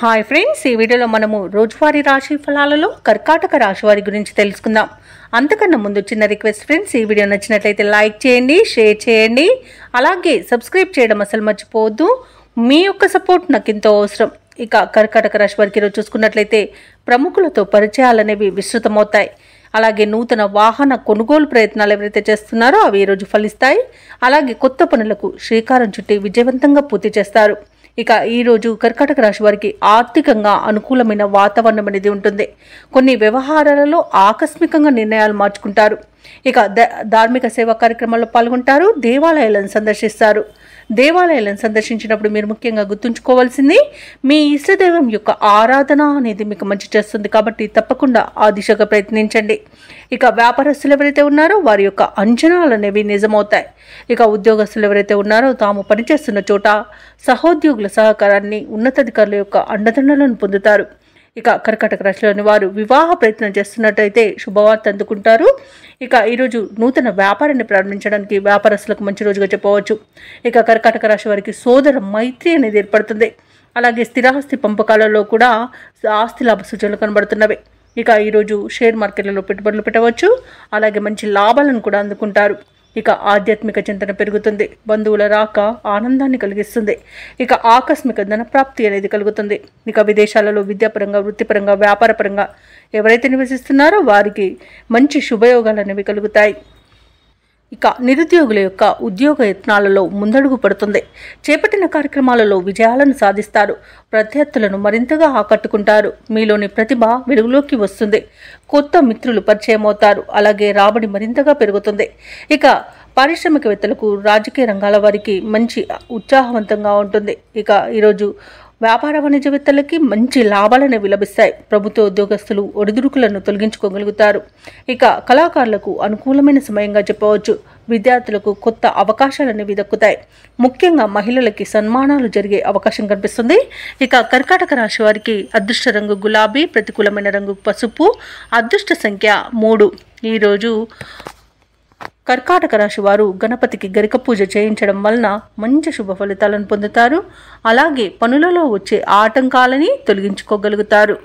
Hi friends, ఈ వీడియోలో మనము రోజువారీ రాశి ఫలాలలో కర్కాటక రాశి వారి గురించి తెలుసుకుందాం. అంతకన్నా ముందు చిన్న రిక్వెస్ట్ ఫ్రెండ్స్, ఈ వీడియో నచ్చినట్లయితే లైక్ చేయండి, షేర్ చేయండి, అలాగే సబ్స్క్రైబ్ చేయడం అసలు మర్చిపోవద్దు. మీ యొక్క సపోర్ట్ నాకు ఎంతో అవసరం. ఇక కర్కాటక రాశి వారికి ఈరోజు చూసుకున్నట్లయితే ప్రముఖులతో పరిచయాలు అనేవి విస్తృతమవుతాయి. అలాగే నూతన వాహన కొనుగోలు ప్రయత్నాలు ఎవరైతే చేస్తున్నారో అవి ఈరోజు ఫలిస్తాయి. అలాగే కొత్త పనులకు శ్రీకారం చుట్టి విజయవంతంగా పూర్తి చేస్తారు. ఇక ఈరోజు కర్కాటక రాశి వారికి ఆర్థికంగా అనుకూలమైన వాతావరణం అనేది ఉంటుంది. కొన్ని వ్యవహారాలలో ఆకస్మికంగా నిర్ణయాలు మార్చుకుంటారు. ఇక ధార్మిక సేవా కార్యక్రమాల్లో పాల్గొంటారు. దేవాలయాలను సందర్శిస్తారు. దేవాలయాలను సందర్శించినప్పుడు మీరు ముఖ్యంగా గుర్తుంచుకోవాల్సింది, మీ ఇష్టదైవం యొక్క ఆరాధన అనేది మీకు మంచి చేస్తుంది. కాబట్టి తప్పకుండా ఆ దిశగా ప్రయత్నించండి. ఇక వ్యాపారస్తులు ఎవరైతే ఉన్నారో వారి యొక్క అంచనాలు అనేవి నిజమవుతాయి. ఇక ఉద్యోగస్తులు ఎవరైతే ఉన్నారో తాము పనిచేస్తున్న చోట సహోద్యోగుల సహకారాన్ని, ఉన్నతాధికారుల యొక్క అండదండలను పొందుతారు. ఇక కర్కాటక రాశిలోని వారు వివాహ ప్రయత్నం చేస్తున్నట్టయితే శుభవార్త అందుకుంటారు. ఇక ఈరోజు నూతన వ్యాపారాన్ని ప్రారంభించడానికి వ్యాపారస్తులకు మంచి రోజుగా చెప్పవచ్చు. ఇక కర్కాటక రాశి వారికి సోదర మైత్రి అనేది ఏర్పడుతుంది. అలాగే స్థిరాస్తి పంపకాలలో కూడా ఆస్తి లాభ సూచనలు కనబడుతున్నవి. ఇక ఈరోజు షేర్ మార్కెట్లలో పెట్టుబడులు పెట్టవచ్చు. అలాగే మంచి లాభాలను కూడా అందుకుంటారు. ఇక ఆధ్యాత్మిక చింతన పెరుగుతుంది. బంధువుల రాక ఆనందాన్ని కలిగిస్తుంది. ఇక ఆకస్మిక ధనప్రాప్తి అనేది కలుగుతుంది. ఇక విదేశాలలో విద్యాపరంగా, వృత్తిపరంగా, వ్యాపారపరంగా ఎవరైతే నివసిస్తున్నారో వారికి మంచి శుభయోగాలు అనేవి కలుగుతాయి. ఇక నిరుద్యోగుల యొక్క ఉద్యోగ యత్నాలలో ముందడుగు పడుతుంది. చేపట్టిన కార్యక్రమాలలో విజయాలను సాధిస్తారు. ప్రత్యర్థులను మరింతగా ఆకట్టుకుంటారు. మీలోని ప్రతిభ వెలుగులోకి వస్తుంది. కొత్త మిత్రులు పరిచయం అవుతారు. అలాగే రాబడి మరింతగా పెరుగుతుంది. ఇక పారిశ్రామికవేత్తలకు, రాజకీయ రంగాల వారికి మంచి ఉత్సాహవంతంగా ఉంటుంది. ఇక ఈరోజు వ్యాపార వాణిజ్యవేత్తలకి మంచి లాభాలనే లభిస్తాయి. ప్రభుత్వ ఉద్యోగస్తులు ఒడిదుడుకులను తొలగించుకోగలుగుతారు. ఇక కళాకారులకు అనుకూలమైన సమయంగా చెప్పవచ్చు. విద్యార్థులకు కొత్త అవకాశాలనేవి దక్కుతాయి. ముఖ్యంగా మహిళలకి సన్మానాలు జరిగే అవకాశం కనిపిస్తుంది. ఇక కర్కాటక రాశి వారికి అదృష్ట రంగు గులాబీ, ప్రతికూలమైన రంగు పసుపు, అదృష్ట సంఖ్య 3. ఈరోజు కర్కాటక రాశి వారు గణపతికి గరిక పూజ చేయించడం వలన మంచి శుభ ఫలితాలను పొందుతారు. అలాగే పనులలో వచ్చే ఆటంకాలని తొలగించుకోగలుగుతారు.